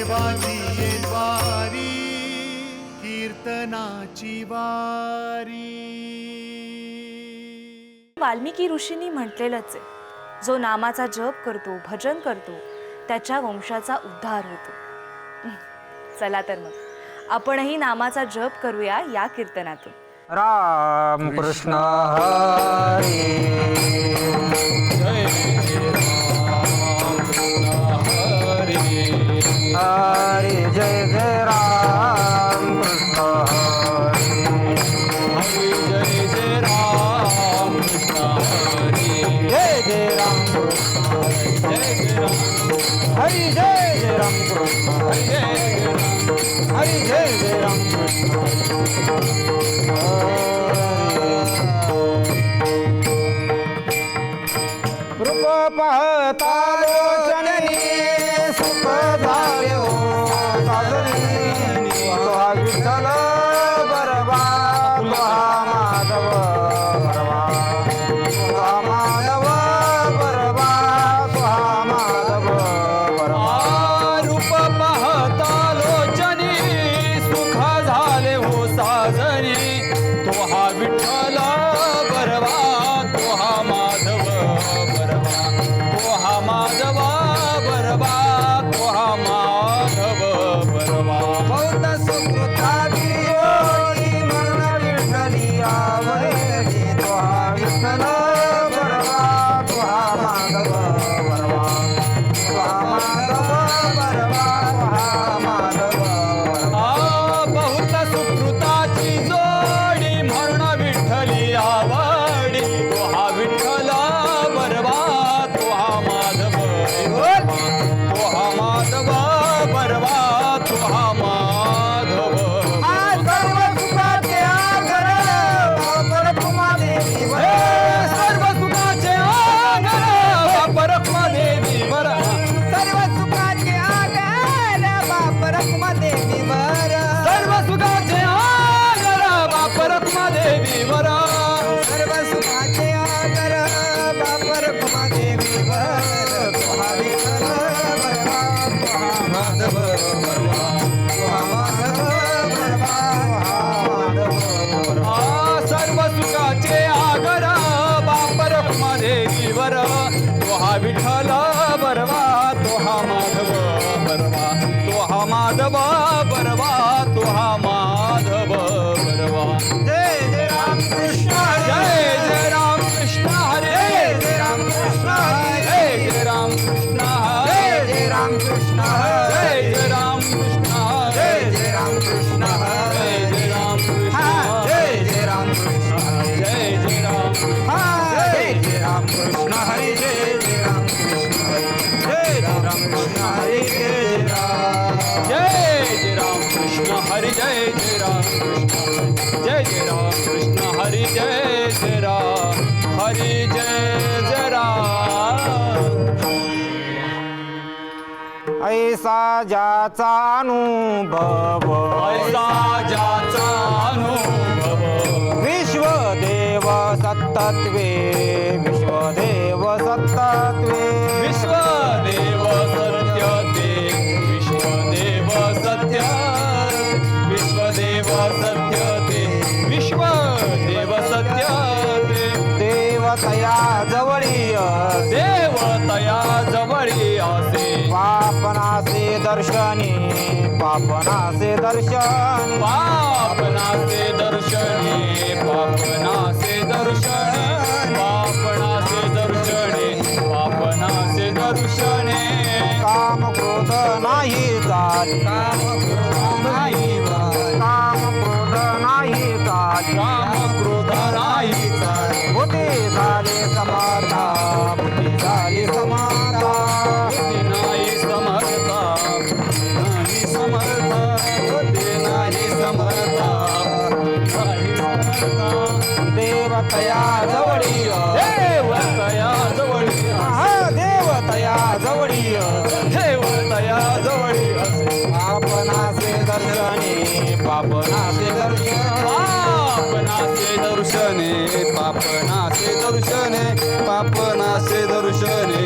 देवाची वारी कीर्तनाची वारी. वाल्मिकी ऋषींनी म्हटलेलंच आहे, जो नामाचा जप करतो, भजन करतो, त्याच्या वंशाचा उद्धार होतो. चला तर मग आपणही नामाचा जप करूया या कीर्तनातून. राम कृष्ण हरी हरी जय जय राम कृष्ण हरी जय जय राम कृष्ण हरी जय जय राम कृष्ण जय जय राम हरी जय जय राम रूप पाहता लोचनी सुख झाले हो साजनी तुहा विठ्ठल बरवा तुहा माधव बरवा तुहा माधव बरवा तुहा माधव बरवा. रूप पाहता लोचनी सुख झाले हो साजनी तो हा विठ्ठल बरवा तो हा माधव बरवा तो हा माधव बरवा तो हा माधव बरवा. बहुत सुकृताची ओळी मरण विठ्ठली आवडली तुहा विठ्ठल बरवा तुहा माधव बरवा तुहा माधव बरवा तुहा माधव बरवा. बहुत सुकृताची जोडी म्हणून विठ्ठली आवडी तो हा विठ्ठल बरवा तो हा माधव तो हा माधव बरवा तो हा माधव. सर्व सुखाचे आगर वापर कुमादेवी वर. सर्व सुखाचे आगर वापर कुमादेवी वर. सर्व सुखाचे आगर वापर कुमादेवी वर. सर्व सुखाचे आगर वापर कुमादेवी वर. सर्व सुखाचे आगर वापर कुमादेवी वर. तुहा विठ्ठल बरवा तुहा माधव बरवा तुहा माधव बरवा तुहा माधव बरवा. सर्व सुखाचे आगर वापर कुमादेवी वर. तो हा विठ्ठल बरवा तो हा माधव बरवा तो हा माधव बरवा तो हा माधव बरवा. जय जय राम कृष्ण जय जय राम कृष्ण हरे जय राम कृष्ण जय जय राम कृष्ण जय हरे जय राम कृष्ण जय जय राम कृष्ण जय हरे जय राम कृष्ण जय जय राम कृष्ण जय जय राम कृष्ण जय जय राम जय जय राम कृष्ण हरी जय जय राम कृष्ण जय जय राम कृष्ण हरी जय जय राम. जय जय राम कृष्ण हरी जय जय राम कृष्ण हरी जय जय राम हरी जय जय राम. ऐसा ज्याचा अनुभव ऐसा ज्याचा अनुभव विश्वदेव सत्तत्वे विश्वदेव सत्तत्वे विश्वदेव सत्य ते विश्वदेव सत्य विश्वदेव सत्य ते विश्वदेव सत्य ते देवतया जवळी देवतया जवळी असे पापनासे दर्शनी पापनासे दर्शनी पापनाचे दर्शने पापनाचे दर्शने पापनाचे दर्शने पापनाचे दर्शने. काम क्रोध नाही चाली काम क्रोध नाही काम क्रोध नाही चाली काम क्रोध नाही चाले. बुद्धी झाली समाता बुद्धी झाली समाता बुद्धी नाही समर्था नाही समर्था बुद्धी नाही समर्था नाही समर्था. देवतया जवळी देवतया जवळी देवतया जवळी देवतया जवळी असे आपणाचे दर्शनी पापनाचे दर्शन पापनाचे दर्शने पापनाचे दर्शने पापनाचे दर्शने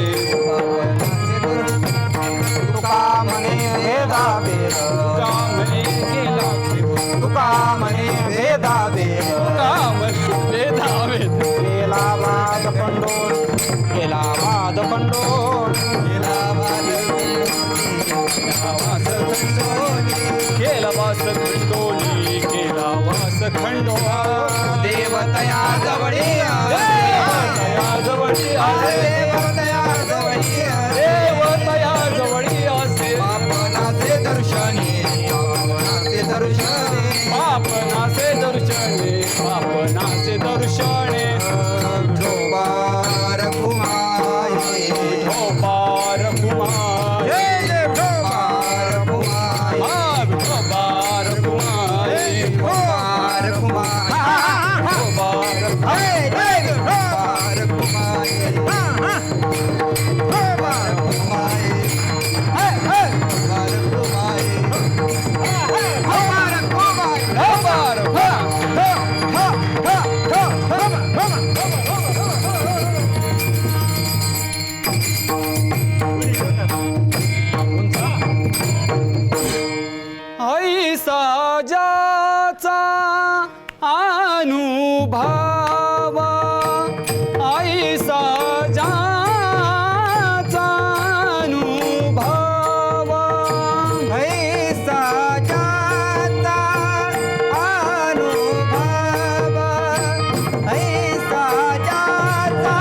तुका म्हणे हे भेदा भेद तुका म्हणे केला भेद तुका म्हणे भेदा भेद तुका म्हणे भेदा भेद केला वाद खंडोन केला वाद खंडोन केला वाद केला वास खंडोनी केला वास खंडोबा देवतया जवळी देवतया जवळी आहे देवतया जवळी देवतया जवळी असे पापनाचे दर्शनी पापनाचे दर्शनी पापनाचे दर्शने पापनाचे दर्शने विठोबा रघुमाई विठोबा रघुमाई विठोबा रघुमाई हा विठोबा रघुमाई विठोबा रघुमाई विठोबा रघुमाई विठोबा रघुमाई विठोबा रघुमाई ऐसा ज्याचा अनुभव ऐसा ज्याचा अनुभव ऐसा जाता अनुभव ऐसा जाता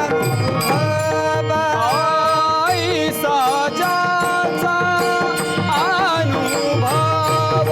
अनुभव ऐसा ज्याचा अनुभव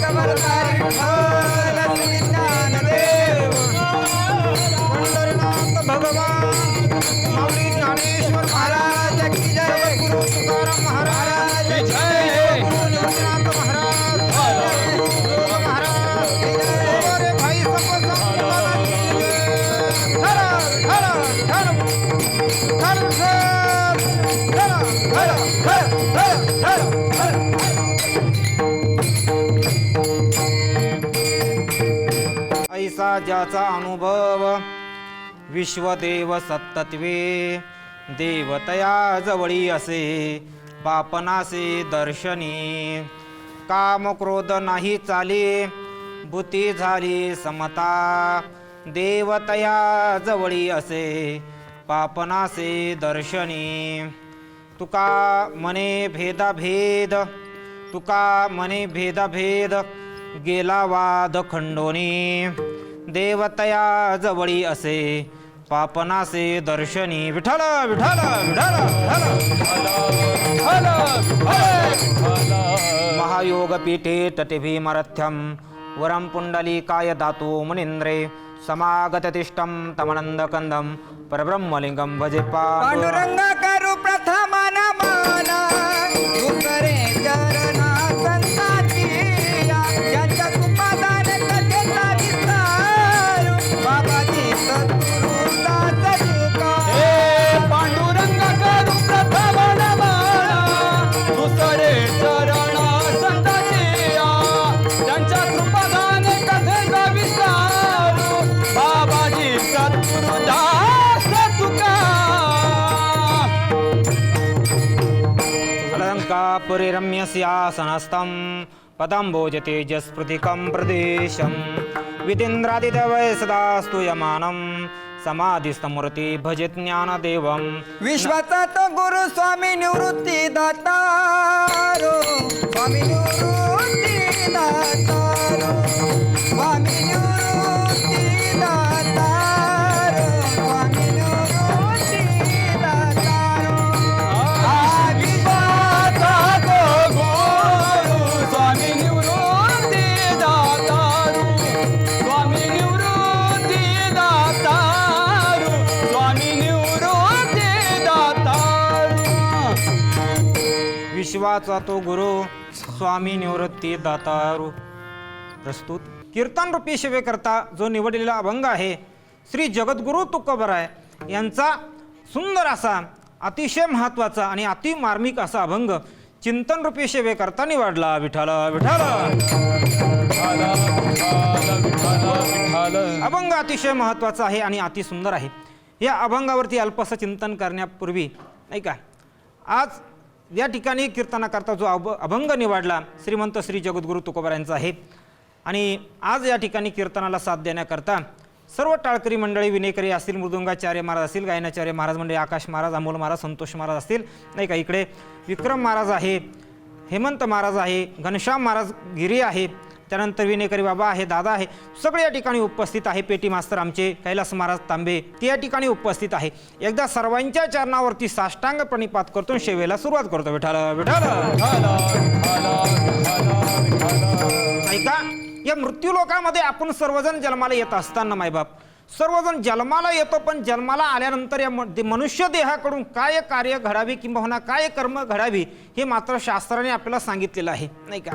कबरदारी विठ्ठल श्री ज्ञानदेव पंढरीनाथ भगवान माऊली ज्ञानेश्वर महाराज की जय गुरु तुकाराम महाराज की जय. गुरु निवृत्तीनाथ महाराज गुरु महाराज की जय. अरे भाई सब संतान की जय. हर हर हर हर हर हर हर हर हर. ऐसा ज्याचा अनुभव विश्वदेव सत्तत्वे देवतया जवळी असे बापनासे दर्शनी काम क्रोध नाही चाले बुती झाली समता देवतया जवळी असे पापनासे दर्शनी तुका मने भेदाभेद तुका मने भेदाभेद गेला वाद खंडोनी देवतया जवळी असे पापनासे दर्शनी विठ्ठल विठ्ठल विठ्ठल महायोग पीठे तटे भीमरथ्यम वरम पुंडलीकाय दातु मुनींद्रे समागततिष्ठं तमनंदकंदम परब्रह्मलिंगम भजे पांडुरंग करू प्रथम नमन दुसरे चरणा संताची ज्यांच्या कृपादान कथेचा विस्तार बाबाजी सद्गुरु दास तुका पांडुरंग करू प्रथम नमन दुसरे चरण संताचिया त्यांच्या कृपादान कथेचा विस्तार बाबाजी सद्गुरु दास तुका अलंकापुरी रम्यस्यासनस्थं पदं भोजतेजस्फृतिकं प्रदेशं वितीन्द्रादिदेवै सदा स्तूयमानं समाधिस्थमूर्ती भजे ज्ञानदेवं विश्वाचा तो गुरु स्वामी निवृत्ती दातारो स्वामी निवृत्ती दातारो स्वामी निवृत्ती दातारो स्वामी निवृत्ती दातारो विश्वाचा तो गुरु स्वामी निवृत्ती दातारू स्वामी निवृत्ती दातारू स्वामी निवृत्ती दातारू विश्वाचा तो गुरु स्वामी निवृत्ती दातारू. प्रस्तुत कीर्तन रूपी सेवेकरता जो निवडलेला अभंग आहे श्री जगद्गुरु तुकोबराय यांचा सुंदर असा अतिशय महत्त्वाचा आणि अति मार्मिक असा अभंग चिंतन रूपी सेवेकरता निवडला. विठ्ठल विठ्ठल. अभंग अतिशय महत्त्वाचा आहे आणि अति सुंदर आहे. या अभंगावरती अल्पसं चिंतन करण्यापूर्वी नाही का आज या ठिकाणी कीर्तनाकरता जो अभंग निवडला श्रीमंत श्री जगद्गुरु तुकोबरायांचा आहे. आणि आज या ठिकाणी कीर्तनाला साथ देण्याकरता सर्व टाळकरी मंडळी विनेकरी असतील, मृदुंगाचार्य महाराज असतील, गायनाचार्य महाराज मंडळी, आकाश महाराज, अमोल महाराज, संतोष महाराज असतील नाही का. इकडे विक्रम महाराज आहे, हेमंत महाराज आहे, घनश्याम महाराज गिरी आहे, त्यानंतर विनेकरी बाबा आहे, दादा आहे, सगळे या ठिकाणी उपस्थित आहे. पेटी मास्तर आमचे कैलास महाराज तांबे ते या ठिकाणी उपस्थित आहे. एकदा सर्वांच्या चरणावरती साष्टांग प्रणिपात करतो सेवेला सुरुवात करतो. विठ्ठल विठ्ठल. ऐका, या मृत्यूलोकामध्ये आपण सर्वजण जन्माला येत असताना मायबाप सर्वजण जन्माला येतो, पण जन्माला आल्यानंतर या मनुष्य देहाकडून काय कार्य घडावी किंबहुना काय कर्म घडावी हे मात्र शास्त्राने आपल्याला सांगितलेलं आहे नाही का.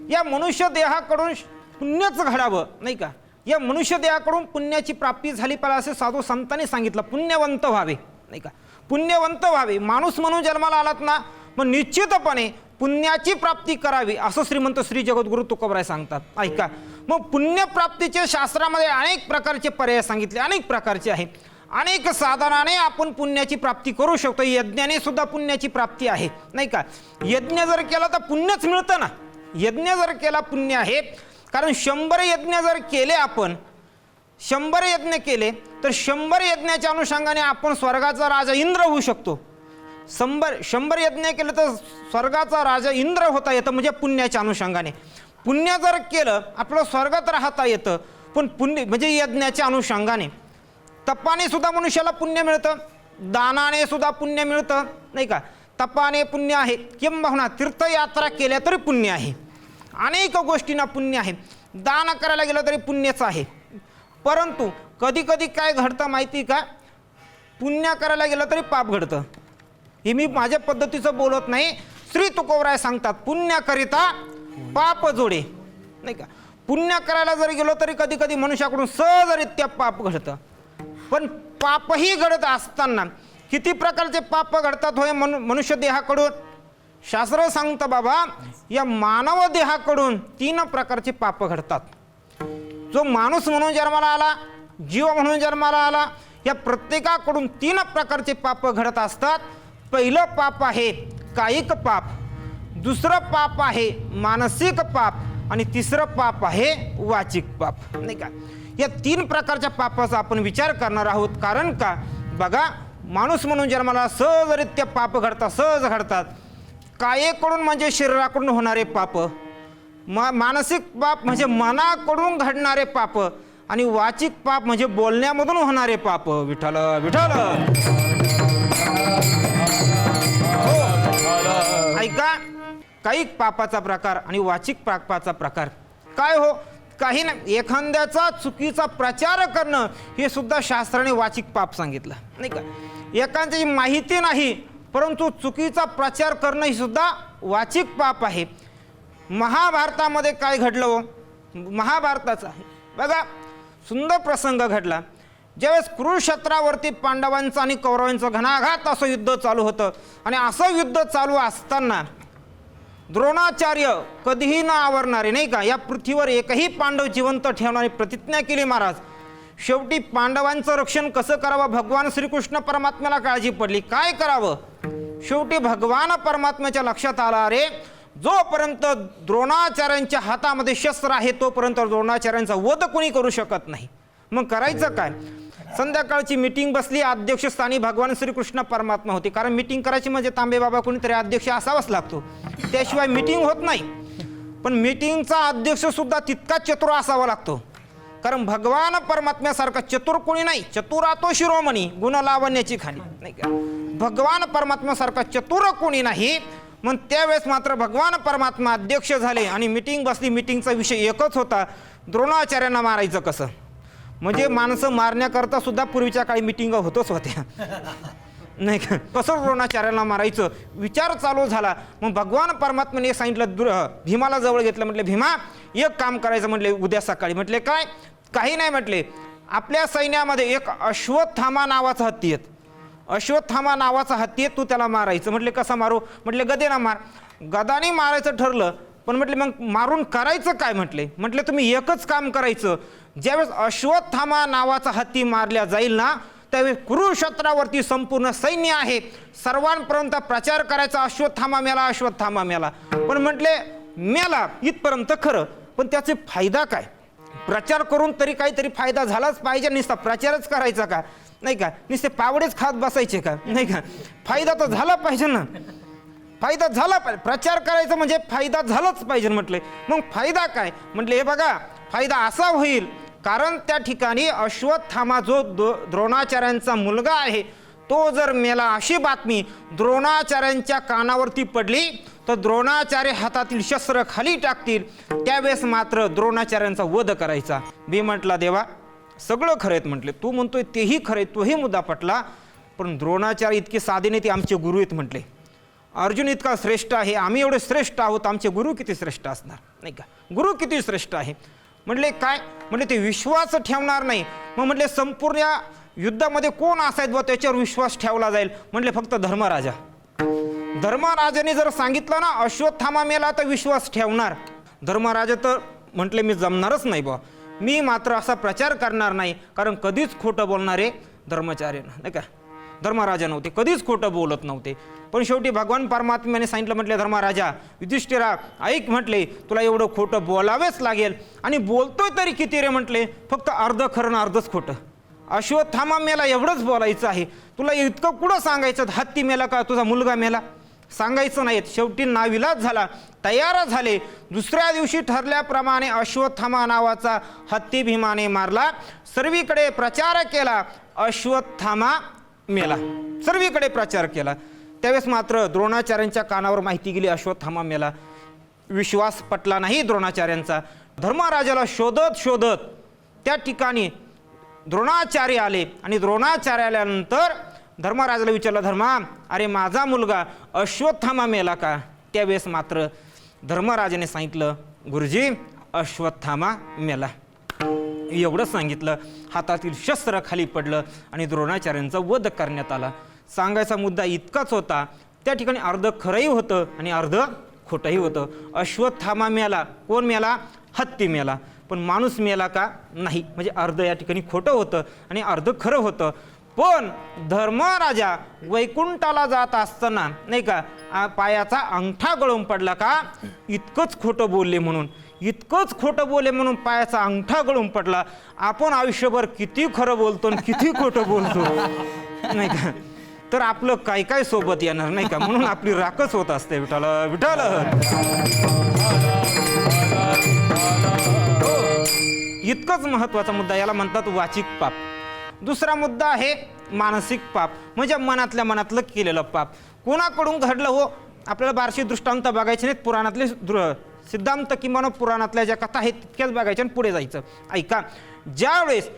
या मनुष्य देहाकडून पुण्यच घडावं नाही का. या मनुष्य देहाकडून पुण्याची प्राप्ती झाली पाहिजे असे साधू संतांनी सांगितलं. पुण्यवंत व्हावे नाही का, पुण्यवंत व्हावे. माणूस म्हणून जन्माला आलात ना मग निश्चितपणे पुण्याची प्राप्ती करावी असं श्रीमंत श्री जगद्गुरु तुकोबराय सांगतात. ऐका, मग पुण्यप्राप्तीचे शास्त्रामध्ये अनेक प्रकारचे पर्याय सांगितले, अनेक प्रकारचे आहे. अनेक साधनाने आपण पुण्याची प्राप्ती करू शकतो. यज्ञाने सुद्धा पुण्याची प्राप्ती आहे नाही का. यज्ञ जर केला तर पुण्यच मिळतं ना. यज्ञ जर केला पुण्य आहे. कारण 100 यज्ञ जर केले आपण 100 यज्ञ केले तर 100 यज्ञाच्या अनुषंगाने आपण स्वर्गाचा राजा इंद्र होऊ शकतो. 100 यज्ञ केलं तर स्वर्गाचा राजा इंद्र होता येतं म्हणजे पुण्याच्या अनुषंगाने. पुण्य जर केलं आपलं स्वर्गात राहता येतं, पण पुण्य म्हणजे यज्ञाच्या अनुषंगाने. तपाने सुद्धा मनुष्याला पुण्य मिळतं, दानाने सुद्धा पुण्य मिळतं नाही का. तपाने पुण्य आहे, किंबहुना तीर्थयात्रा केल्या तरी पुण्य आहे. अनेक गोष्टींना पुण्य आहे. दान करायला गेलं तरी पुण्यच आहे. परंतु कधी कधी काय घडतं माहिती का, पुण्य करायला गेलं तरी पाप घडतं. हे मी माझ्या पद्धतीचं बोलत नाही. श्री तुकोबराय सांगतात, पुण्य करिता पाप जोडे, नाही का. पुण्य करायला जरी गेलो तरी कधी कधी मनुष्याकडून सहजरित्या पाप घडतं. पण पापही घडत असताना किती प्रकारचे पाप घडतात होय मनुष्य देहाकडून. शास्त्र सांगतं बाबा, या मानव देहाकडून 3 प्रकारचे पाप घडतात. जो माणूस म्हणून जन्माला आला, जीव म्हणून जन्माला आला, या प्रत्येकाकडून 3 प्रकारचे पाप घडत असतात. पहिलं पाप आहे कायिक पाप, दुसरं पाप आहे मानसिक पाप, आणि तिसरं पाप आहे वाचिक पाप, नाही का. या 3 प्रकारच्या पापाचा आपण विचार करणार आहोत. कारण का बघा, माणूस म्हणून जन्माला सहजरित्या पाप घडतात, सहज घडतात. कायेकडून म्हणजे शरीराकडून होणारे पाप, मानसिक पाप म्हणजे मनाकडून घडणारे पाप, आणि वाचिक पाप म्हणजे बोलण्यामधून होणारे पाप. विठ्ठल विठ्ठल. ऐका, कायिक पापाचा प्रकार आणि वाचिक पापाचा प्रकार काय हो. काही नाही, एखाद्याचा चुकीचा प्रचार करणं हे सुद्धा शास्त्राने वाचिक पाप सांगितलं, नाही का. एखाद्याची माहिती नाही परंतु चुकीचा प्रचार करणं ही सुद्धा वाचिक पाप आहे. महाभारतामध्ये काय घडलं हो, महाभारताचा बघा सुंदर प्रसंग घडला. ज्यावेळेस कुरुक्षेत्रावरती पांडवांचं आणि कौरवांचं घणाघात असं युद्ध चालू होतं, आणि असं युद्ध चालू असताना द्रोणाचार्य कधीही न आवरणारे, नाही का, या पृथ्वीवर एकही पांडव जिवंत ठेवणारी प्रतिज्ञा केली महाराज. शेवटी पांडवांचं रक्षण कसं करावं भगवान श्रीकृष्ण परमात्म्याला काळजी पडली. काय करावं, शेवटी भगवान परमात्म्याच्या लक्षात आला, अरे जोपर्यंत द्रोणाचार्यांच्या हातामध्ये शस्त्र आहे तोपर्यंत द्रोणाचार्यांचा वध कोणी करू शकत नाही. मग करायचं काय. संध्याकाळची मीटिंग बसली. अध्यक्षस्थानी भगवान श्रीकृष्ण परमात्मा होते. कारण मीटिंग करायची म्हणजे तांबे बाबा कोणीतरी अध्यक्ष असावाच लागतो, त्याशिवाय मीटिंग होत नाही. पण मीटिंगचा अध्यक्ष सुद्धा तितकाच चतुर असावा लागतो. कारण भगवान परमात्म्यासारखा चतुर कोणी नाही. चतुरातो शिरोमणी गुण लावण्याची खाणी, नाही का. भगवान परमात्म्यासारखा चतुर कोणी नाही. मग त्यावेळेस मात्र भगवान परमात्मा अध्यक्ष झाले आणि मीटिंग बसली. मीटिंगचा विषय एकच होता, द्रोणाचार्यांना मारायचं कसं. म्हणजे माणसं मारण्याकरता सुद्धा पूर्वीच्या काळी मिटिंग होतच होत्या, नाही का. कसं द्रोणाचार्यांना मारायचं विचार चालू झाला. मग भगवान परमात्म्याने सांगितलं, भीमाला जवळ घेतलं. म्हटले भीमा एक काम करायचं. म्हटले उद्या सकाळी. म्हटले काय. काही नाही म्हटले, आपल्या सैन्यामध्ये एक अश्वत्थामा नावाचा हत्ती आहेत. अश्वत्थामा नावाचा हत्ती आहे, तू त्याला मारायचं. म्हटले कसा मारू. म्हटले गदेना मार. गदाने मारायचं ठरलं. पण म्हटले मग मारून करायचं काय. म्हटले तुम्ही एकच काम करायचं. ज्यावेळेस अश्वत्थामा नावाचा हत्ती मारल्या जाईल ना, त्यावेळेस कुरुक्षेत्रावरती संपूर्ण सैन्य आहे, सर्वांपर्यंत प्रचार करायचा अश्वत्थामा मेला, अश्वत्थामा मेला. पण म्हटले मेला इथपर्यंत खरं, पण त्याचे फायदा काय. प्रचार करून तरी काहीतरी फायदा झालाच पाहिजे. नुसता प्रचारच करायचा का, नाही का. नुसते पावडेच खात बसायचे का, नाही का. फायदा तर झाला पाहिजे ना, फायदा झाला पाहिजे. प्रचार करायचा म्हणजे फायदा झालाच पाहिजे. म्हटले मग फायदा काय. म्हटले हे बघा, फायदा असा होईल, कारण त्या ठिकाणी अश्वत्थामा जो द्रोणाचार्यांचा मुलगा आहे तो जर मेला, अशी बातमी द्रोणाचार्यांच्या कानावरती पडली तर द्रोणाचार्य हातातील शस्त्र खाली टाकतील. त्यावेळेस मात्र द्रोणाचार्यांचा वध करायचा. मी म्हटला देवा सगळं खरं आहेत. म्हटले तू म्हणतोय तेही खरं आहे, तोही मुद्दा पटला. पण द्रोणाचार्य इतके साधे नाही, ते आमचे गुरु आहेत. म्हटले अर्जुन इतका श्रेष्ठ आहे, आम्ही एवढे श्रेष्ठ आहोत, आमचे गुरु किती श्रेष्ठ असणार, नाही का. गुरु किती श्रेष्ठ आहे. म्हटले काय. म्हटले ते विश्वास ठेवणार नाही. मग म्हटले संपूर्ण युद्धामध्ये कोण असायत व त्याच्यावर विश्वास ठेवला जाईल. म्हटले फक्त धर्मराजा. धर्मराजाने जर सांगितलं ना अश्वत्थामा मेला तर विश्वास ठेवणार. धर्मराजा तर म्हटले मी जमणारच नाही बा, मी मात्र असा प्रचार करणार नाही. कारण कधीच खोटं बोलणारे धर्माचार्य, नाही का, धर्मराजा नव्हते, कधीच खोटं बोलत नव्हते. पण शेवटी भगवान परमात्म्याने सांगितलं. म्हटले धर्मराजा युधिष्ठिरा ऐक, म्हटले तुला एवढं खोटं बोलावेच लागेल. आणि बोलतोय तरी किती रे. म्हटले फक्त अर्ध खरं ना अर्धच खोटं. अश्वत्थामा मेला एवढंच बोलायचं आहे. तुला इतकं कुठं सांगायचं, हत्ती मेला का तुझा मुलगा मेला, सांगायचं नाहीत. शेवटी नाविलाज झाला, तयार झाले. दुसऱ्या दिवशी ठरल्याप्रमाणे अश्वत्थामा नावाचा हत्ती भीमाने मारला. सर्वीकडे प्रचार केला, अश्वत्थामा मेला. सर्वीकडे प्रचार केला. त्यावेळेस मात्र द्रोणाचार्यांच्या कानावर माहिती गेली अश्वत्थामा मेला. विश्वास पटला नाही द्रोणाचार्यांचा. धर्मराजाला शोधत शोधत त्या ठिकाणी द्रोणाचार्य आले आणि द्रोणाचार्य आल्यानंतर धर्मराजाला विचारलं, धर्मा अरे माझा मुलगा अश्वत्थामा मेला का? त्यावेळेस मात्र धर्मराजाने सांगितलं, गुरुजी अश्वत्थामा मेला. एवढं सांगितलं, हातातील शस्त्र खाली पडलं आणि द्रोणाचार्यांचा वध करण्यात आला. सांगायचा मुद्दा इतकाच होता, त्या ठिकाणी अर्ध खरंही होतं आणि अर्ध खोटंही होतं. अश्वत्थामा मेला, कोण मेला? हत्ती मेला. पण माणूस मेला का? नाही. म्हणजे अर्ध या ठिकाणी खोटं होतं आणि अर्ध खरं होतं. पण धर्मराजा वैकुंठाला जात असताना नाही का पायाचा अंगठा गळून पडला का? इतकंच खोटं बोलले म्हणून, इतकंच खोटं बोलले म्हणून पायाचा अंगठा गळून पडला. आपण आयुष्यभर किती खरं बोलतो आणि किती खोटं बोलतो नाही का, तर आपलं काय काय सोबत येणार नाही का, म्हणून आपली राखच होत असते. विठाल विठाल. इतकंच महत्वाचा मुद्दा, याला म्हणतात वाचिक पाप. दुसरा मुद्दा आहे मानसिक पाप, म्हणजे मनातल्या मनातलं केलेलं पाप. कोणाकडून घडलं हो, आपल्याला बारशी दृष्टांत बघायचे नाहीत, पुराणातले सिद्धांत किंवा पुराणातल्या ज्या कथा आहेत तितक्याच बघायच्या आणि पुढे जायचं. ऐका, ज्यावेळेस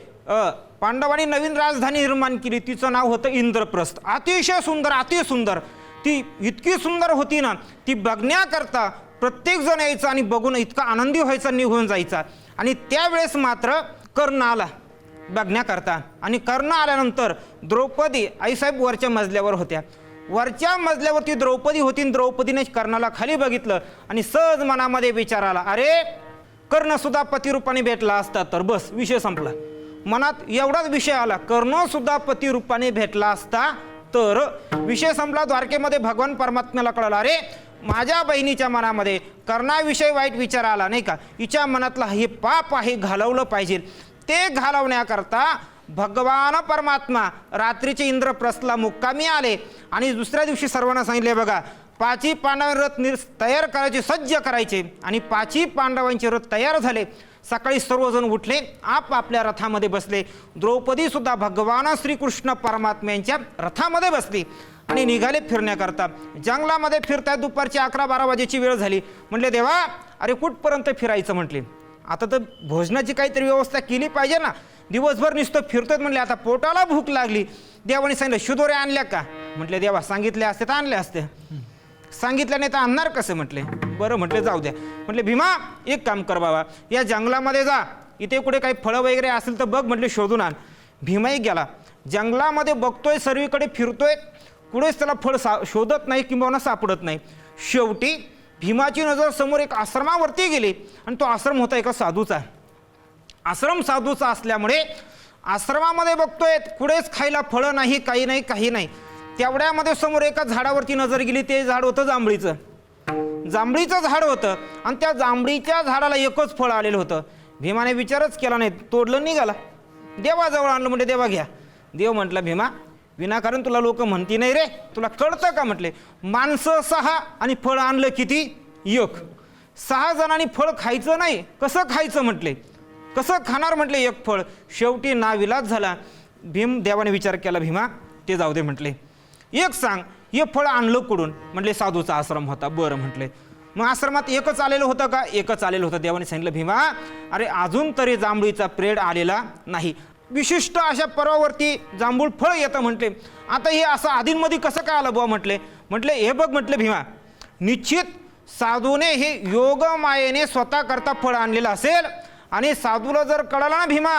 पांडवांनी नवीन राजधानी निर्माण केली, तिचं नाव होतं इंद्रप्रस्थ. अतिशय सुंदर, अतिसुंदर. ती इतकी सुंदर होती ना, ती बघण्याकरता प्रत्येक जण यायचा आणि बघून इतका आनंदी व्हायचा, निघून जायचा. आणि त्यावेळेस मात्र कर्ण आला बघण्याकरता, आणि कर्ण आल्यानंतर द्रौपदी आईसाहेब वरच्या मजल्यावर होत्या. वरच्या मजल्यावरती द्रौपदी होती. द्रौपदीने कर्णाला खाली बघितलं आणि सहज मनामध्ये विचार आला, अरे कर्णसुद्धा पतिरूपाने भेटला असता तर बस विषय संपला. मनात एवढाच विषय आला, कर्णसुद्धा पतिरूपाने भेटला असता तर विषय संपला. द्वारकेमध्ये भगवान परमात्म्याला कळलं, अरे माझ्या बहिणीच्या मनामध्ये कर्णाविषयी वाईट विचार आला नाही का, हिच्या मनातला हे पाप आहे घालवलं पाहिजे. ते घालवण्याकरता भगवान परमात्मा रात्रीचे इंद्रप्रस्थला मुक्कामी आले आणि दुसऱ्या दिवशी सर्वांना सांगितले, बघा 5 पांडवांचे रथ तयार करायचे, सज्ज करायचे. आणि 5 पांडवांचे रथ तयार झाले. सकाळी सर्वजण उठले, आपापल्या रथामध्ये बसले. द्रौपदी सुद्धा भगवान श्रीकृष्ण परमात्मा यांच्या रथामध्ये बसली आणि निघाले फिरण्याकरता. जंगलामध्ये फिरताय, दुपारची 11-12 वाजेची वेळ झाली. म्हटले, देवा अरे कुठपर्यंत फिरायचं? म्हटले, आता तर भोजनाची काहीतरी व्यवस्था केली पाहिजे ना, दिवसभर नुसतं फिरतोय. म्हणले, आता पोटाला भूक लागली. देवाने सांगितलं, शिदोऱ्या आणल्या का? म्हटले, देवा सांगितले असते तर आणले असते. सांगितलं नाही तर आणणार कसं? म्हटले, बरं. म्हटले, जाऊ द्या. म्हटले, भीमा एक काम कर बाबा, या जंगलामध्ये जा, इथे कुठे काही फळं वगैरे असेल तर बघ. म्हटले, शोधून आण. भीमाही गेला जंगलामध्ये, बघतोय सर्वीकडे फिरतोय, कुठेच त्याला फळ शोधत नाही किंवा सापडत नाही. शेवटी भीमाची नजर समोर एक आश्रमावरती गेली आणि तो आश्रम होता एका साधूचा. आश्रम साधूचा असल्यामुळे आश्रमामध्ये बघतोय, कुठेच खायला फळं नाही, काही नाही, काही नाही. तेवढ्यामध्ये समोर एका झाडावरती नजर गेली. ते झाड होतं जांभळीचं. जांभळीचं झाड होतं आणि त्या जांभळीच्या झाडाला एकच फळ आलेलं होतं. भीमाने विचारच केला नाही, तोडलं, निघाला. देवाजवळ आणलं. म्हणजे, देवा घ्या. देव म्हटलं, भीमा विनाकारण तुला लोक म्हणती नाही रे, तुला कळतं का? म्हटले, माणसं 6 आणि फळ आणलं किती? 1. 6 जणांनी फळ खायचं नाही, कसं खायचं? म्हटले, कसं खाणार? म्हटले, 1 फळ. शेवटी नाविलाज झाला. देवाने विचार केला, भीमा ते जाऊ दे. म्हटले, एक सांग, हे फळ आणलं कुठून? म्हटले, साधूचा आश्रम होता. बरं. म्हटले, मग आश्रमात एकच आलेलं होतं का? एकच आलेलं होतं. देवाने सांगितलं, भीमा अरे अजून तरी जांभळीचा प्रेड आलेला नाही. विशिष्ट अशा पर्वावरती जांभूळ फळ येतं. म्हटले, आता हे असं आधींमध्ये कसं काय आलं बुवा? म्हटले, हे बघ. म्हटलं, भीमा निश्चित साधूने हे योग मायेने स्वतः करता फळ आणलेलं असेल आणि साधूला जर कळालं ना भीमा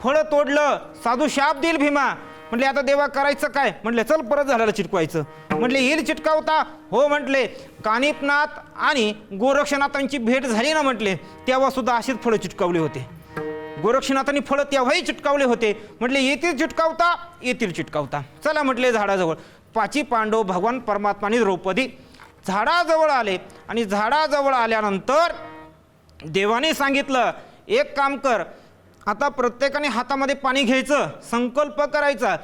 फळ तोडलं, साधू शाप देईल भीमा. म्हटले, आता देवा करायचं काय? म्हटले, चल परत झाडाला चिटकवायचं. म्हटले, येईल चिटकावता? हो. म्हटले, कानिपनाथ आणि गोरक्षनाथांची भेट झाली ना, म्हटले तेव्हा सुद्धा अशीच फळं चिटकावली होते. गोरक्षनाथांनी फळं तेव्हाही चिटकावले होते. म्हटले, येतील चिटकावता? येतील चिटकावता. चला म्हटले झाडाजवळ. 5 पांडव, भगवान परमात्मा आणि द्रौपदी झाडाजवळ आले आणि झाडाजवळ आल्यानंतर देवाने सांगितलं, एक काम कर, आता प्रत्येकाने हातामध्ये पाणी घ्यायचं, संकल्प करायचा,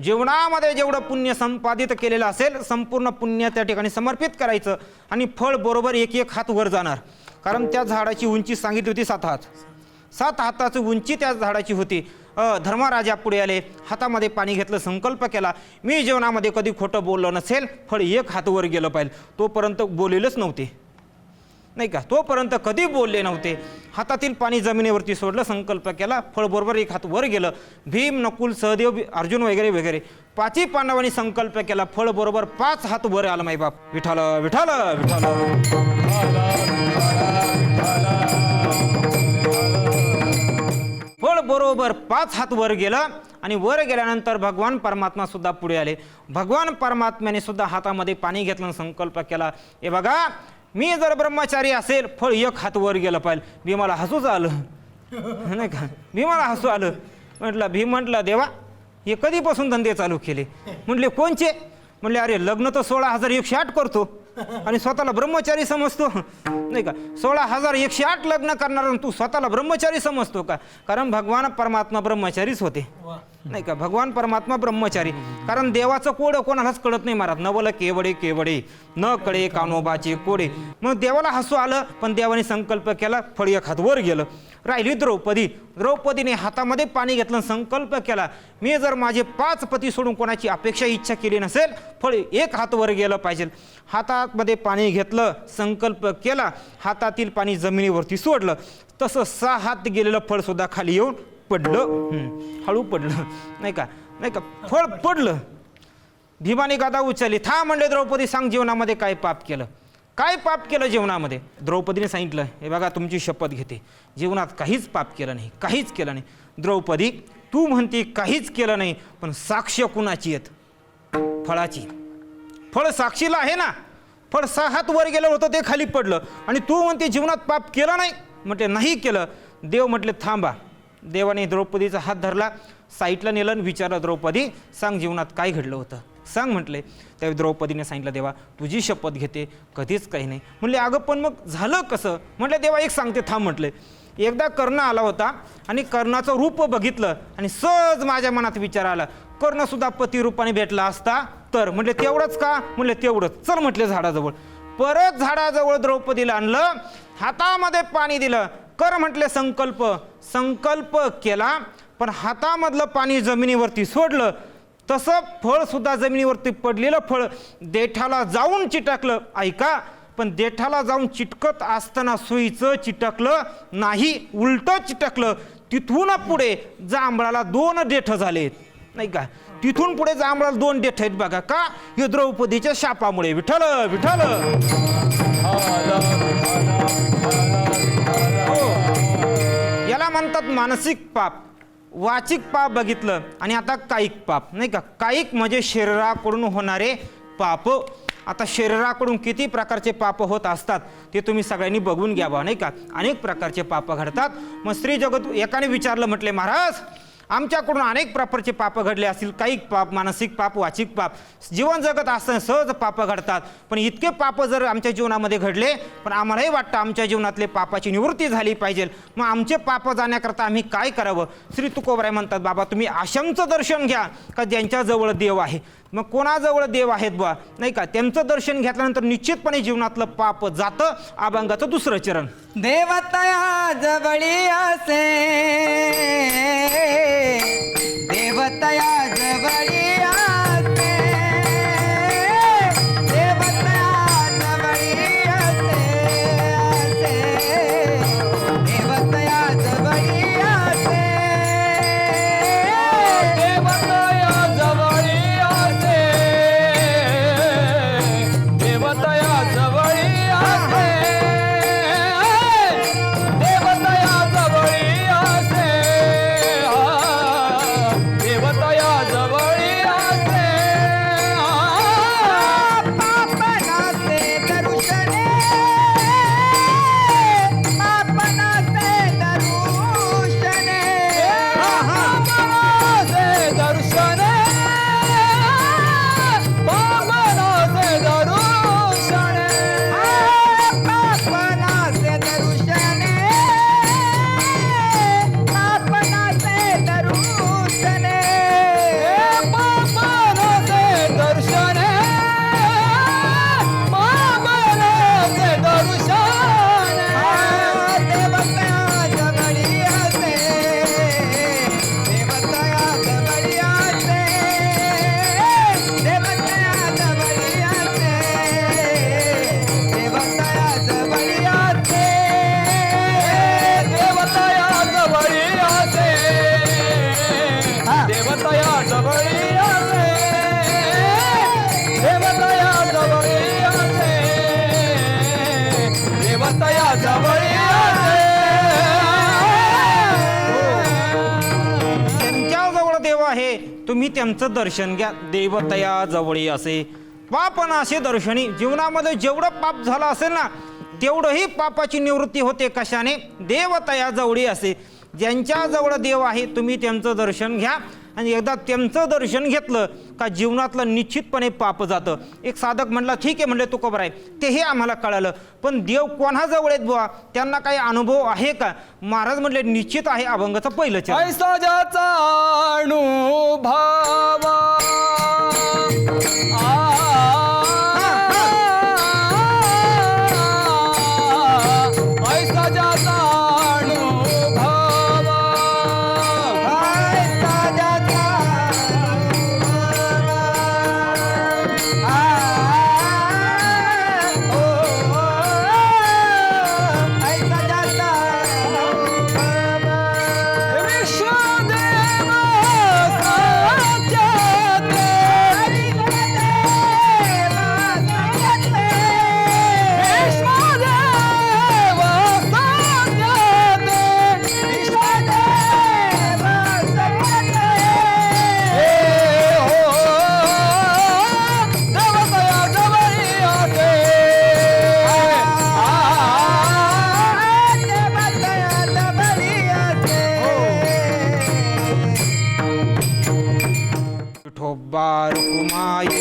जीवनामध्ये जेवढं पुण्य संपादित केलेलं असेल संपूर्ण पुण्य त्या ठिकाणी समर्पित करायचं आणि फळ बरोबर 1-1 हात वर जाणार. कारण त्या झाडाची उंची सांगितली होती 7 हात. 7 हाताची उंची त्या झाडाची होती. धर्मराजा पुढे आले, हातामध्ये पाणी घेतलं, संकल्प केला, मी जीवनामध्ये कधी खोटं बोललो नसेल, फळ 1 हात वर गेलं पाहिजे. तोपर्यंत बोलेलच नव्हते. नाही का. तोपर्यंत कधी बोलले नव्हते. हातातील पाणी जमिनीवरती सोडलं, संकल्प केला, फळ बरोबर एक हात वर गेलं. भीम, नकुल, सहदेव, अर्जुन वगैरे वगैरे 5ही पांडवांनी संकल्प केला, फळ बरोबर 5 हात वर आलं मायबाप. विठाल विठाल विठाल. फळ बरोबर 5 हात वर गेलं आणि वर गेल्यानंतर भगवान परमात्मा सुद्धा पुढे आले. भगवान परमात्म्याने सुद्धा हातामध्ये पाणी घेतलं आणि संकल्प केला, हे बघा मी जर ब्रह्मचारी असेल, फळ 1 हात वर गेलं पाहिजे. भीमाला हसूच आलं नाही का. भीमाला हसू आलं. भीम म्हटलं, देवा हे कधीपासून धंदे चालू केले? म्हटले कोणचे? म्हणले अरे लग्न तर 16,108 करतो आणि स्वतःला ब्रह्मचारी समजतो नाही का. 16,108 लग्न करणार तू स्वतःला ब्रह्मचारी समजतो का? कारण भगवान परमात्मा ब्रह्मचारीच होते नाही का. भगवान परमात्मा ब्रह्मचारी. कारण देवाचं कोड कोणालाच कळत नाही महाराज. नवल केवडे केवडे न कळे कानोबाचे कोडे. मग देवाला हसू आलं, पण देवाने संकल्प केला, फळ 1 हात वर गेलं. राहिली द्रौपदी. द्रौपदीने हातामध्ये पाणी घेतलं, संकल्प केला, मी जर माझे 5 पती सोडून कोणाची अपेक्षा इच्छा केली नसेल, फळ 1 हात वर गेलं पाहिजे. हातामध्ये पाणी घेतलं, संकल्प केला, हातातील पाणी जमिनीवरती सोडलं. तसं 6 हात गेलेलं फळ सुद्धा खाली येऊन पडलं. हळू पडलं नाही का. नाही का, फळ पडलं. भीमाने गदा उचलली. था म्हणले, द्रौपदी सांग जीवनामध्ये काय पाप केलं? काय पाप केलं जीवनामध्ये? द्रौपदीने सांगितलं, हे बघा तुमची शपथ घेते, जीवनात काहीच पाप केलं नाही, काहीच केलं नाही. द्रौपदी तू म्हणते काहीच केलं नाही, पण साक्ष कुणाची आहेत? फळाची. फळ साक्षीला आहे ना. फळ 6 हात वर गेलं होतं, ते खाली पडलं आणि तू म्हणते जीवनात पाप केलं नाही? म्हटले नाही केलं. देव म्हटले थांबा. देवाने द्रौपदीचा हात धरला, साईटला नेलं आणि विचारलं, द्रौपदी सांग जीवनात काय घडलं होतं, सांग म्हटले. त्यावेळी द्रौपदीने सांगितलं, देवा तुझी शपथ घेते, कधीच काही नाही. म्हणले अगं पण मग झालं कसं? म्हटलं देवा एक सांगते थांब. म्हटले एकदा कर्ण आला होता आणि कर्णाचं रूप बघितलं आणि सहज माझ्या मनात विचार आला, कर्णसुद्धा पतिरूपाने भेटला असता तर. म्हटले तेवढंच का? म्हणले तेवढंच. चल म्हटले झाडाजवळ. परत झाडाजवळ द्रौपदीला आणलं, हातामध्ये पाणी दिलं. कर म्हटले संकल्प. संकल्प केला, पण हातामधलं पाणी जमिनीवरती सोडलं. तसं फळ सुद्धा जमिनीवरती पडलेलं फळ देठाला जाऊन चिटकलं. ऐका, पण देठाला जाऊन चिटकत असताना सुईचं चिटकलं नाही, उलटं चिटकलं. तिथून पुढे जांभळाला 2 देठ झालेत नाही का. तिथून पुढे जांभळाला 2 देठ आहेत बघा. का? हे द्रौपदीच्या शापामुळे. विठ्ठल विठ्ठल. याला म्हणतात मानसिक पाप. वाचिक पाप बघितलं आणि आता कायिक पाप नाही का. कायिक म्हणजे शरीराकडून होणारे पाप. आता शरीराकडून किती प्रकारचे पाप होत असतात ते तुम्ही सगळ्यांनी बघून घ्यावं नाही का. अनेक प्रकारचे पाप घडतात. मग स्त्री जगत एकाने विचारलं, म्हटले महाराज आमच्याकडून अनेक प्रकारचे पाप घडले असतील, कायिक पाप, मानसिक पाप, वाचिक पाप. जीवन जगत असताना सहज पाप घडतात, पण इतके पाप जर आमच्या जीवनामध्ये घडले, पण आम्हालाही वाटतं आमच्या जीवनातले पापाची निवृत्ती झाली पाहिजे. मग आमचे पाप जाण्याकरता आम्ही काय करावं? श्री तुकोबराय म्हणतात, बाबा तुम्ही आश्रमचं दर्शन घ्या का ज्यांच्याजवळ देव आहे. मग कोणाजवळ देव आहेत बा नाही का, त्यांचं दर्शन घेतल्यानंतर निश्चितपणे जीवनातलं पाप जातं. अभंगाचं 2रं चरण. देवतया जवळी असे, देवतया जवळी असे, देवतया जवळी असे, देवतया जवळी असे, देवतया जवळी असे, देवतया जवळी असे, देवतया जवळी असे, तुम्ही त्यांचं दर्शन घ्या. देवतया जवळी असे पापनाशे दर्शनी. जीवनामध्ये जेवढं पाप झालं असेल ना तेवढंही पापाची निवृत्ती होते. कशाने? देवतया जवळी असे. ज्यांच्या जवळ देव आहे तुम्ही त्यांचं दर्शन घ्या आणि एकदा त्यांचं दर्शन घेतलं का जीवनातलं निश्चितपणे पाप जातं. एक साधक म्हणला ठीक आहे म्हणले तुकोबर आहे तेही आम्हाला कळालं, पण देव कोणाजवळ आहेत बुवा, त्यांना काही अनुभव आहे का? महाराज म्हणले निश्चित आहे. अभंगाचं पहिलं चरण. ऐसा ज्याचा अनुभव ऐसा ज्याचा अनुभव ऐसा ज्याचा ऐसा ज्याचा विश्वदेव साक्षाते विश्वदेव साक्षाते हे हो देवतया जवळी आते विठोबा रुक्माई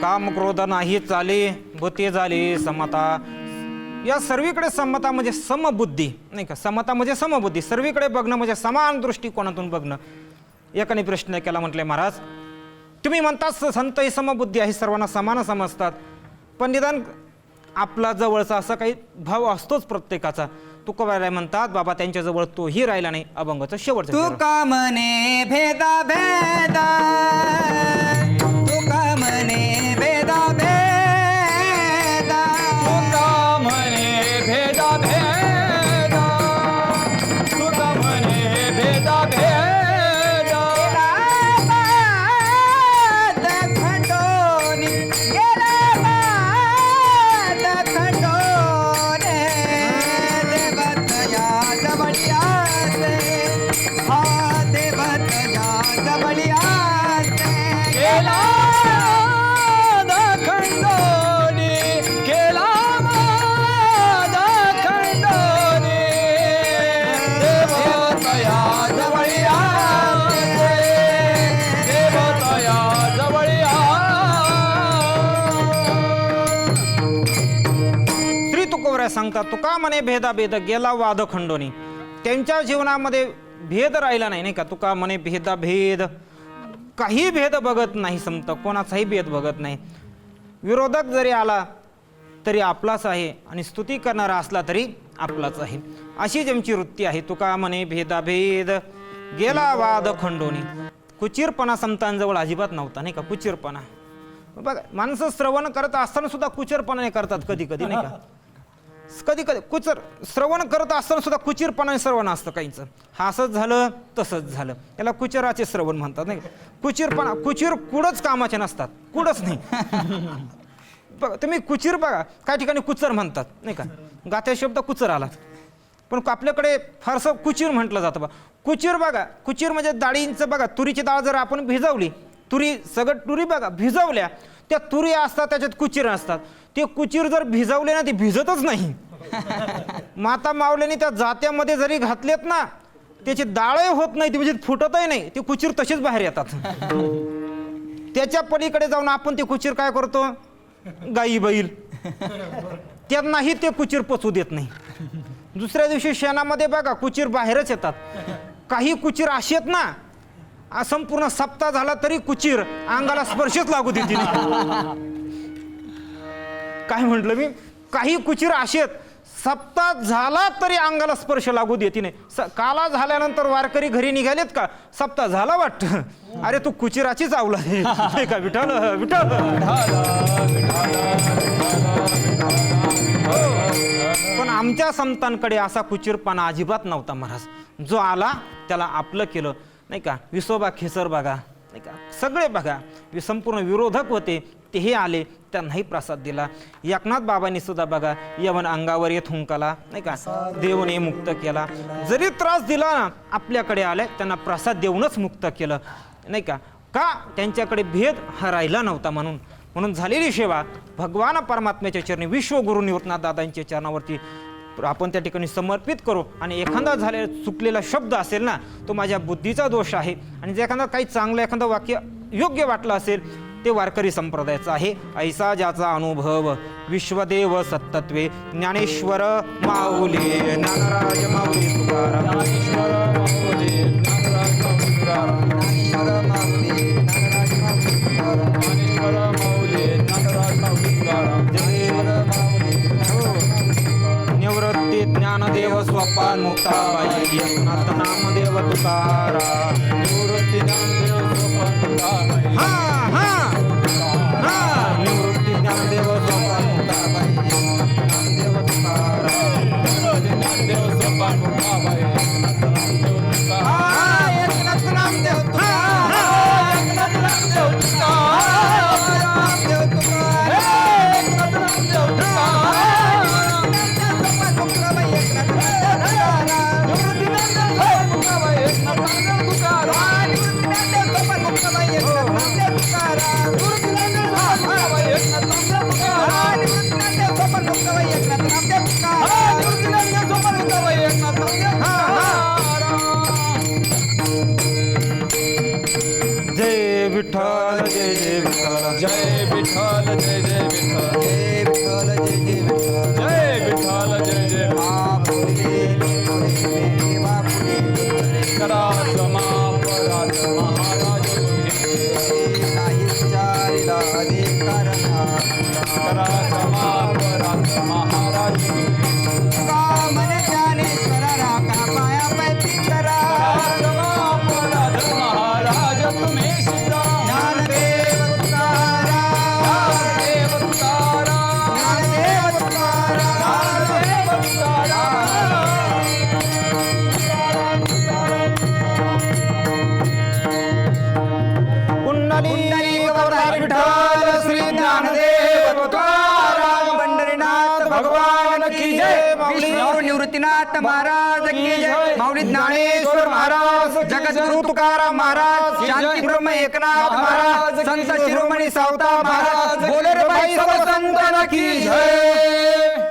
काम क्रोध नाही चाले भूते झाली समता. या सर्वीकडे समता म्हणजे समबुद्धी नाही का? समता म्हणजे समबुद्धी. सर्वीकडे बघणं म्हणजे समान दृष्टिकोनातून बघणं. एकाने प्रश्न केला, म्हटले महाराज तुम्ही म्हणतात संत ही समबुद्धी आहे, सर्वांना समान समजतात, पण निदान आपला जवळचा असा काही भाव असतोच प्रत्येकाचा. तुकोबाराय म्हणतात बाबा त्यांच्याजवळ तोही राहिला नाही. अभंगाचं शेवटचं तू चरण. का म्हणे भेदा भेदा तू का म्हणे भेदा भेदा तुका म्हणे भेदा भेदा तुका म्हणे भेदा भेदा खंडोनी गेला बाद खंडोने देवतया जवळी आसे हा देवतया जवळी आसे केला खंडोनी केला माझा खंडोनी देवतया जवळी आसे देवतया जवळी श्री तुकोबराय सांगतात तुका म्हणे भेदा भेद गेला वाद खंडोनी. त्यांच्या जीवनामध्ये भेद राहिला नाही नाही का? तुका म्हणे भेदा भेद काही भेद बघत नाही संत, कोणाचाही भेद बघत नाही. विरोधक जरी आला तरी आपलाच आहे आणि स्तुती करणारा असला तरी आपलाच आहे. अशी ज्यांची वृत्ती आहे. तुका म्हणे भेदाभेद गेला वाद खंडोनी. कुचिरपणा संतांजवळ अजिबात नव्हता नाही का? कुचिरपणा बघा, माणसं श्रवण करत असताना सुद्धा कुचिरपणाने करतात कधी कधी नाही का? कधी कधी श्रवण करत असताना सुद्धा कुचिरपणाने श्रवण असतं काहींचं. हा असंच झालं तसंच झालं, याला कुचराचे श्रवण म्हणतात नाही का? कुचिरपणा कुचिर कुडच कामाचे नसतात, कुडच नाही. बघा तुम्ही कुचिर बघा, काही ठिकाणी कुचर म्हणतात नाही का? गात्या शब्द कुचर आला, पण आपल्याकडे फारसं कुचिर म्हटलं जातं बा. कुचिर बघा, कुचिर म्हणजे डाळींचं बघा, तुरीची डाळ जर आपण भिजवली, सगळं तुरी बघा भिजवल्या, त्या तुरी असतात त्याच्यात कुचिर असतात. ते कुचिर जर भिजवले ना ते भिजतच नाही. माता मावल्याने त्या जात्यामध्ये जरी घातलेत ना त्याची डाळही होत नाही, ती म्हणजे फुटतही नाही, ते कुचिर तसेच बाहेर येतात. त्याच्या पलीकडे जाऊन आपण ते कुचिर काय करतो, गाई बैल, त्यांनाही ते कुचिर पचू देत नाही. दुसऱ्या दिवशी शेणामध्ये बघा कुचीर बाहेरच येतात. काही कुचीर अशी आहेत ना, संपूर्ण सप्ताह झाला तरी कुचीर अंगाला स्पर्शच लागू देते नाही. काय म्हटलं मी, काही कुचीर अशी आहेत सप्ताह झाला तरी अंगाला स्पर्श लागू देते नाही. काला झाल्यानंतर वारकरी घरी निघालेत का, सप्ताह झाला वाटतं. अरे तू कुचिराचीच आवला आहे का विठ्ठल विठ्ठल. पण आमच्या संतांकडे असा कुचिरपणा अजिबात नव्हता महाराज. जो आला त्याला आपलं केलं नाही का. विसोबा खेसर बघा नाही का, सगळे बघा संपूर्ण विरोधक होते, तेही आले, त्यांनाही प्रसाद दिला. एकनाथ बाबांनी सुद्धा बघा यवन अंगावर येत हुंकाला नाही का, देवने मुक्त केला. जरी त्रास दिला ना, आपल्याकडे आले त्यांना प्रसाद देऊनच मुक्त केलं नाही का. का त्यांच्याकडे भेद हा राहिला नव्हता म्हणून झालेली सेवा भगवान परमात्म्याच्या चरणी, विश्वगुरु निवृत्तनाथ दादांच्या चरणावरती आपण त्या ठिकाणी समर्पित करू. आणि एखादा चुकलेला शब्द असेल ना, तो माझ्या बुद्धीचा दोष आहे. आणि जे एखादा काही चांगलं एखादं वाक्य योग्य वाटलं असेल ते वारकरी संप्रदायाचं आहे. ऐसा ज्याचा अनुभव विश्वदेव सत्तत्वे ज्ञानेश्वर माऊली ज्ञानराज माऊली तुकाराम. ज्ञानेश्वर माऊली ज्ञानराज माऊली तुकाराम. ज्ञानेश्वर माऊली ज्ञानराज माऊली तुकाराम. ज्ञानेश्वर माऊली ज्ञानराज माऊली तुकाराम. ज्ञानेश्वर माऊली निवृत्ती ज्ञानदेव स्वपान मुक्ताबाई एकनाथ नामदेव तुकाराम. निवृत्ती ज्ञानदेव सोपान तुकाराम. हा हा हा निवृत्ती ज्ञानदेव स्वपान मुक्ताबाई नामदेव तुकाराम. ज्ञानदेव सोपान तुकाराम. एकनाथ नामदेव तुकाराम. एकनाथ नामदेव जय विठ्ठल जय जय विठ्ठल. जय विठ्ठल जय जय विठ्ठल. जय विठ्ठल जय जय विठ्ठल. जय विठ्ठल जय जय कराच महाराज महाराज कराच महाराज महाराज महाराज तुम्ही शिरा ज्ञानदेव तुकाराम. देव तुकाराम. ज्ञानदेव तुकाराम. देव तुकाराम. पुंडलिक वरदाय विठ्ठल श्री ज्ञानदेव तुकाराम पंढरीनाथ भगवान की जय. माऊली निवृत्तीनाथ महाराज की जय. माऊली ज्ञानेश्वर महाराज, जगद्गुरु तुकाराम महाराज, शांती ब्रह्म एकनाथ महाराज, संत शिरोमणी सावता महाराज, बोले रे भाई सब संतान की जय.